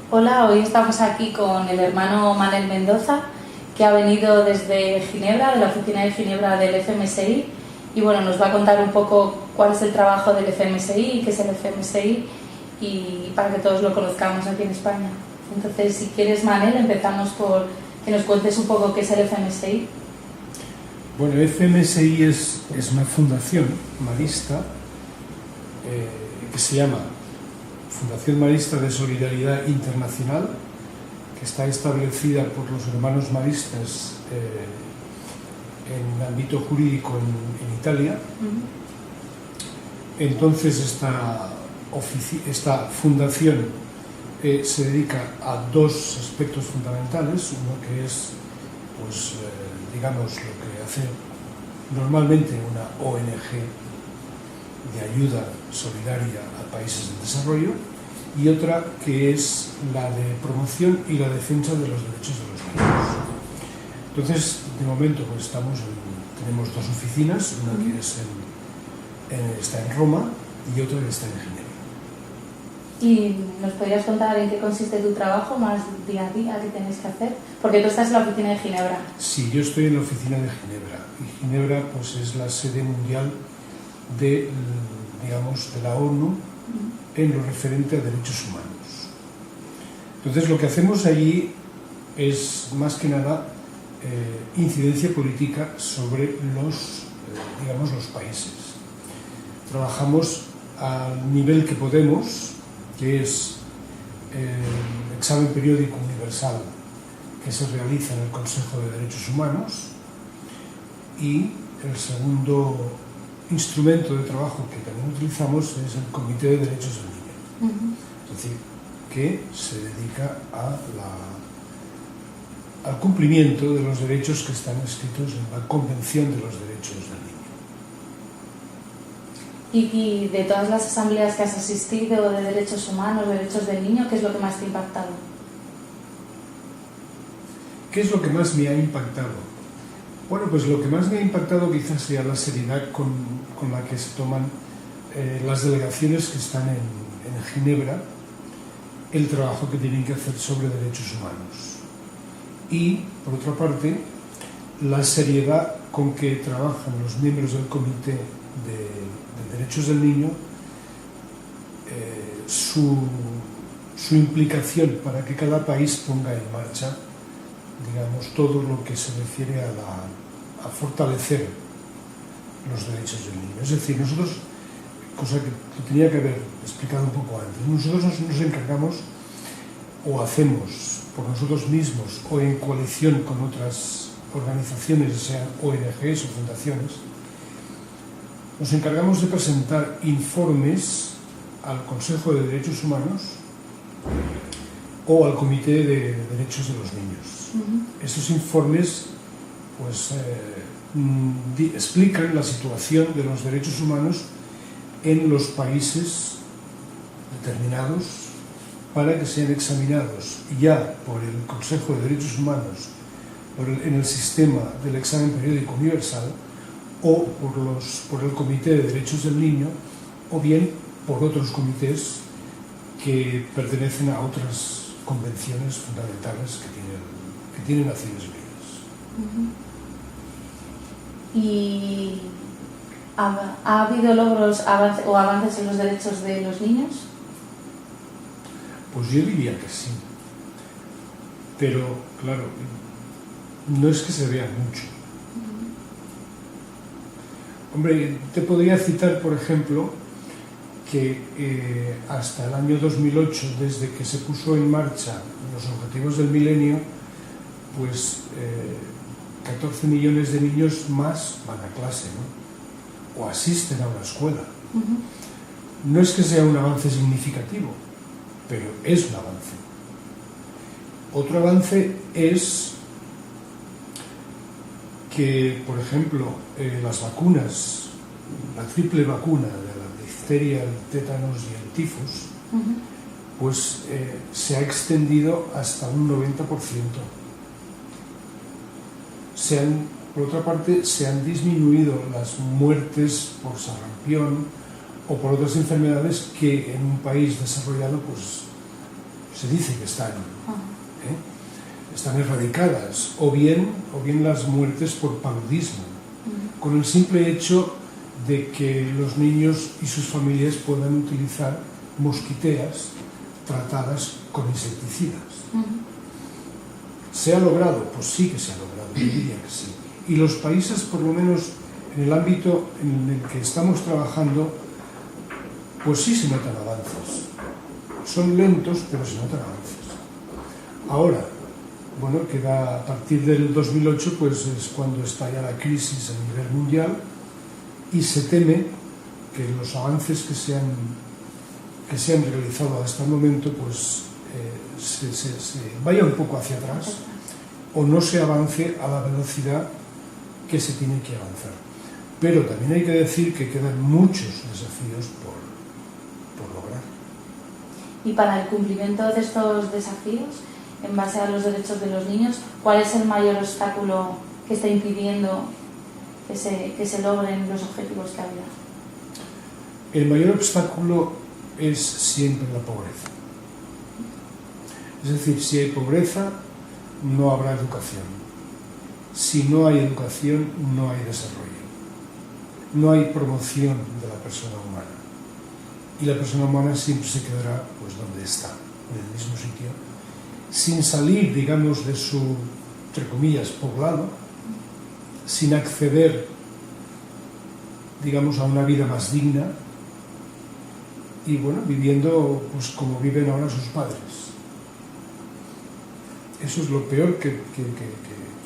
Hola, hoy estamos aquí con el hermano Manel Mendoza, que ha venido desde Ginebra, de la oficina de Ginebra del FMSI, y bueno, nos va a contar un poco cuál es el trabajo del FMSI y qué es el FMSI, y para que todos lo conozcamos aquí en España. Entonces, si quieres, Manel, empezamos por que nos cuentes un poco qué es el FMSI. Bueno, el FMSI es una fundación marista que se llama Fundación Marista de Solidaridad Internacional, que está establecida por los hermanos maristas en ámbito jurídico en Italia. Entonces esta fundación se dedica a dos aspectos fundamentales, uno que es digamos lo que hace normalmente una ONG de ayuda solidaria a países en desarrollo, y otra que es la de promoción y la defensa de los derechos de los niños. Entonces, de momento tenemos dos oficinas, una que está en Roma y otra que está en Ginebra. ¿Y nos podrías contar en qué consiste tu trabajo más día a día, qué tenéis que hacer? Porque tú estás en la oficina de Ginebra. Sí, yo estoy en la oficina de Ginebra, y Ginebra pues es la sede mundial de la ONU en lo referente a derechos humanos. Entonces, lo que hacemos allí es más que nada incidencia política sobre los países. Trabajamos al nivel que podemos, que es el examen periódico universal que se realiza en el Consejo de Derechos Humanos, y el segundo instrumento de trabajo que también utilizamos es el Comité de Derechos del Niño, es decir, que se dedica al cumplimiento de los derechos que están escritos en la Convención de los Derechos del Niño. Y de todas las asambleas que has asistido de derechos humanos, derechos del niño, ¿qué es lo que más te ha impactado? ¿Qué es lo que más me ha impactado? Bueno, pues lo que más me ha impactado quizás sea la seriedad con la que se toman las delegaciones que están en Ginebra, el trabajo que tienen que hacer sobre derechos humanos. Y, por otra parte, la seriedad con que trabajan los miembros del Comité de Derechos del Niño, su implicación para que cada país ponga en marcha todo lo que se refiere a fortalecer los derechos del niño. Es decir, nosotros, cosa que tenía que haber explicado un poco antes, nosotros nos encargamos, o hacemos por nosotros mismos o en coalición con otras organizaciones, sean ONGs o fundaciones, nos encargamos de presentar informes al Consejo de Derechos Humanos o al Comité de Derechos de los Niños. Estos informes explican la situación de los derechos humanos en los países determinados para que sean examinados ya por el Consejo de Derechos Humanos en el sistema del examen periódico universal, o por el Comité de Derechos del Niño, o bien por otros comités que pertenecen a otras convenciones fundamentales que tienen Naciones Unidas. ¿Y ha habido logros o avances en los derechos de los niños? Pues yo diría que sí, pero claro, no es que se vea mucho. Hombre, te podría citar, por ejemplo, que hasta el año 2008, desde que se puso en marcha los Objetivos del Milenio, 14 millones de niños más van a clase, ¿no? O asisten a una escuela. No es que sea un avance significativo, pero es un avance. Otro avance es que, por ejemplo, las vacunas, la triple vacuna de la difteria, el tétanos y el tifus, se ha extendido hasta un 90%. Por otra parte, se han disminuido las muertes por sarampión o por otras enfermedades que en un país desarrollado se dice que están, están erradicadas, o bien las muertes por paludismo, con el simple hecho de que los niños y sus familias puedan utilizar mosquiteras tratadas con insecticidas. ¿Se ha logrado? Pues sí que se ha logrado, yo diría que sí. Y los países, por lo menos en el ámbito en el que estamos trabajando, pues sí se notan avances. Son lentos, pero se notan avances. Ahora, bueno, queda a partir del 2008, pues es cuando estalla la crisis a nivel mundial y se teme que los avances que se han realizado hasta el momento, pues se vaya un poco hacia atrás o no se avance a la velocidad que se tiene que avanzar. Pero también hay que decir que quedan muchos desafíos por lograr. Y para el cumplimiento de estos desafíos, en base a los derechos de los niños, ¿cuál es el mayor obstáculo que está impidiendo que se logren los objetivos que había? El mayor obstáculo es siempre la pobreza. Es decir, si hay pobreza, no habrá educación. Si no hay educación, no hay desarrollo. No hay promoción de la persona humana. Y la persona humana siempre se quedará pues donde está, en el mismo sitio, sin salir, digamos, de su, entre comillas, poblado, sin acceder, digamos, a una vida más digna y, bueno, viviendo pues como viven ahora sus padres. Eso es lo peor que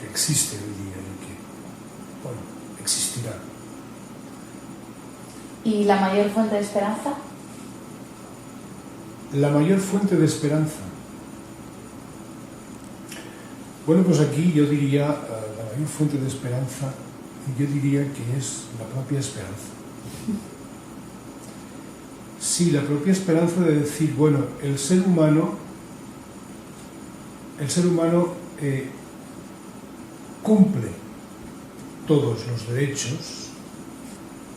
existe hoy día y que, bueno, existirá. ¿Y la mayor fuente de esperanza? La mayor fuente de esperanza. Bueno, pues aquí yo diría, la mayor fuente de esperanza, yo diría que es la propia esperanza. Sí, la propia esperanza de decir, bueno, el ser humano cumple todos los derechos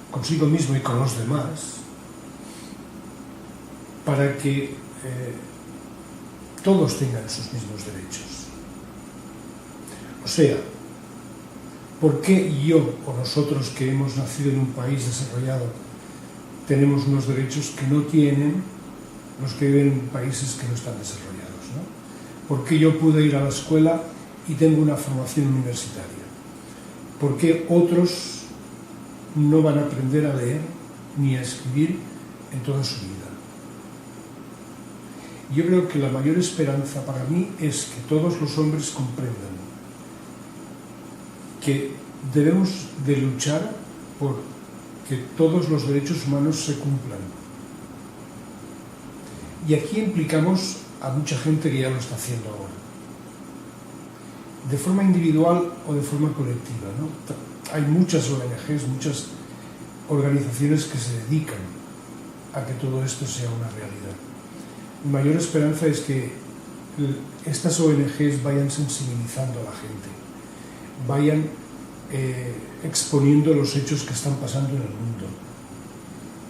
consigo mismo y con los demás para que todos tengan sus mismos derechos. O sea, ¿por qué yo o nosotros que hemos nacido en un país desarrollado tenemos unos derechos que no tienen los que viven en países que no están desarrollados, ¿no? ¿Por qué yo pude ir a la escuela y tengo una formación universitaria? ¿Por qué otros no van a aprender a leer ni a escribir en toda su vida? Yo creo que la mayor esperanza para mí es que todos los hombres comprendan que debemos de luchar por que todos los derechos humanos se cumplan. Y aquí implicamos a mucha gente que ya lo está haciendo ahora, de forma individual o de forma colectiva, ¿no? Hay muchas ONGs, muchas organizaciones que se dedican a que todo esto sea una realidad. Mi mayor esperanza es que estas ONGs vayan sensibilizando a la gente, vayan exponiendo los hechos que están pasando en el mundo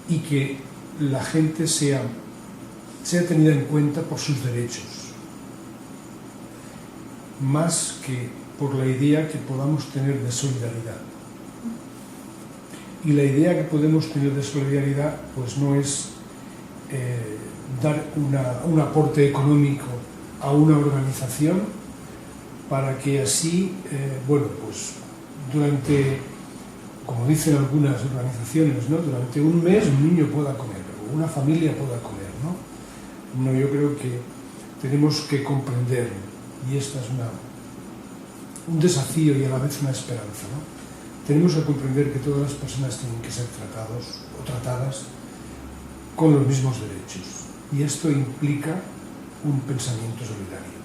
y que la gente sea tenida en cuenta por sus derechos, más que por la idea que podamos tener de solidaridad. Y la idea que podemos tener de solidaridad pues no es dar un aporte económico a una organización para que así, bueno, pues durante, como dicen algunas organizaciones, ¿no?, durante un mes un niño pueda comer, o una familia pueda comer, ¿no? No, yo creo que tenemos que comprender, y esta es un desafío y a la vez una esperanza, ¿no? Tenemos que comprender que todas las personas tienen que ser tratados o tratadas con los mismos derechos. Y esto implica un pensamiento solidario.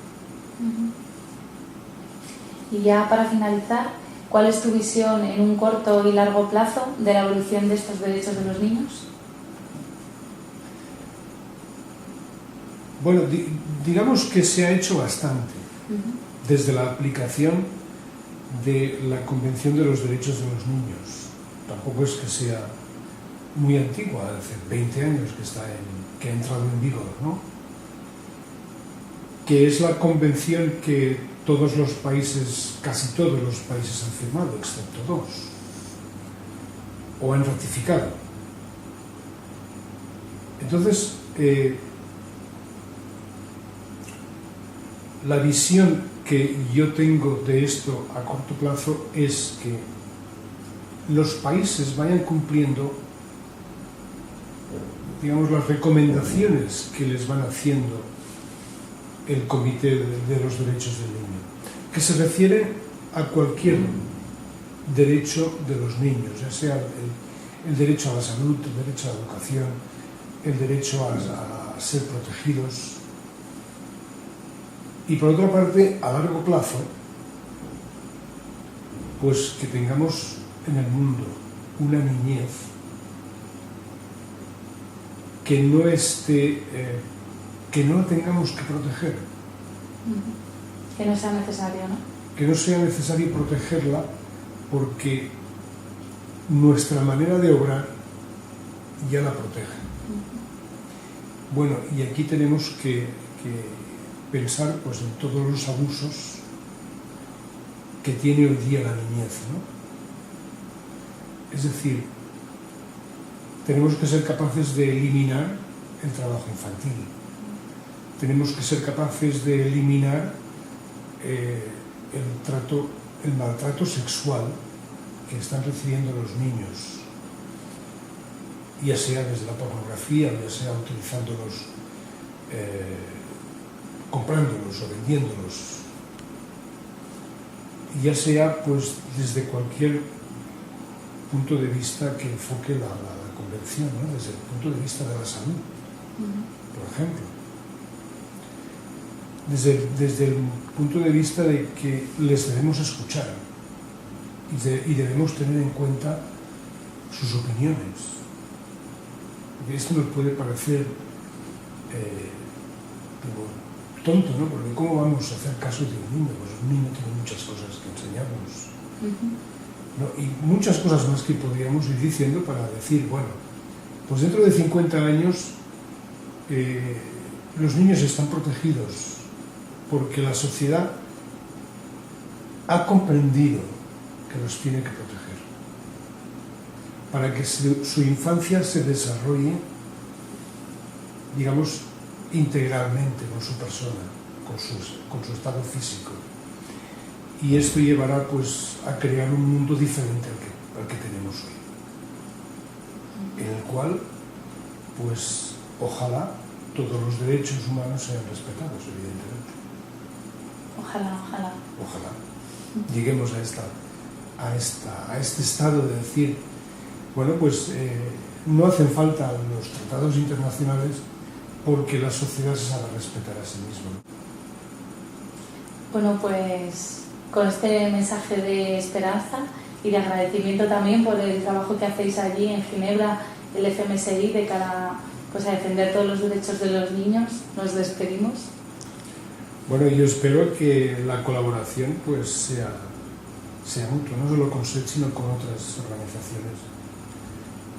Y ya para finalizar, ¿cuál es tu visión en un corto y largo plazo de la evolución de estos derechos de los niños? Bueno, digamos que se ha hecho bastante desde la aplicación de la Convención de los Derechos de los Niños. Tampoco es que sea muy antigua, hace 20 años que ha entrado en vigor, ¿no? que es la convención que todos los países, casi todos los países han firmado, excepto dos, o han ratificado. Entonces, la visión que yo tengo de esto a corto plazo es que los países vayan cumpliendo, digamos, las recomendaciones que les van haciendo el Comité de los Derechos del Niño, que se refiere a cualquier derecho de los niños, ya sea el derecho a la salud, el derecho a la educación, el derecho a ser protegidos. Y por otra parte, a largo plazo, pues que tengamos en el mundo una niñez que no esté, que no tengamos que proteger. Que no sea necesario, ¿no? Que no sea necesario protegerla porque nuestra manera de obrar ya la protege. Bueno, y aquí tenemos que pensar pues en todos los abusos que tiene hoy día la niñez, ¿no? Es decir, tenemos que ser capaces de eliminar el trabajo infantil, tenemos que ser capaces de eliminar el maltrato sexual que están recibiendo los niños, ya sea desde la pornografía, ya sea utilizándolos, comprándolos o vendiéndolos, ya sea pues desde cualquier punto de vista que enfoque la convención, ¿no? Desde el punto de vista de la salud, por ejemplo, desde el punto de vista de que les debemos escuchar y debemos tener en cuenta sus opiniones. Esto nos puede parecer tonto, ¿no? Porque ¿cómo vamos a hacer caso de un niño? Pues un niño tiene muchas cosas que enseñarnos, ¿no? Y muchas cosas más que podríamos ir diciendo para decir, bueno, pues dentro de 50 años los niños están protegidos porque la sociedad ha comprendido que los tiene que proteger para que su infancia se desarrolle, digamos, integralmente con su persona, con su estado físico. Y esto llevará pues a crear un mundo diferente al que tenemos hoy, en el cual pues ojalá todos los derechos humanos sean respetados, evidentemente. Ojalá, ojalá. Ojalá lleguemos a este estado de decir, bueno, pues no hacen falta los tratados internacionales porque la sociedad se sabe respetar a sí misma. Bueno, pues con este mensaje de esperanza y de agradecimiento también por el trabajo que hacéis allí en Ginebra, el FMSI, de cara pues, a defender todos los derechos de los niños, nos despedimos. Bueno, yo espero que la colaboración pues sea mutua, no solo con SET, sino con otras organizaciones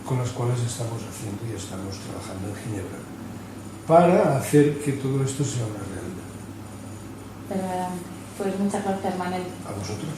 con las cuales estamos haciendo y estamos trabajando en Ginebra, para hacer que todo esto sea una realidad. Pues muchas gracias, Manel. A vosotros.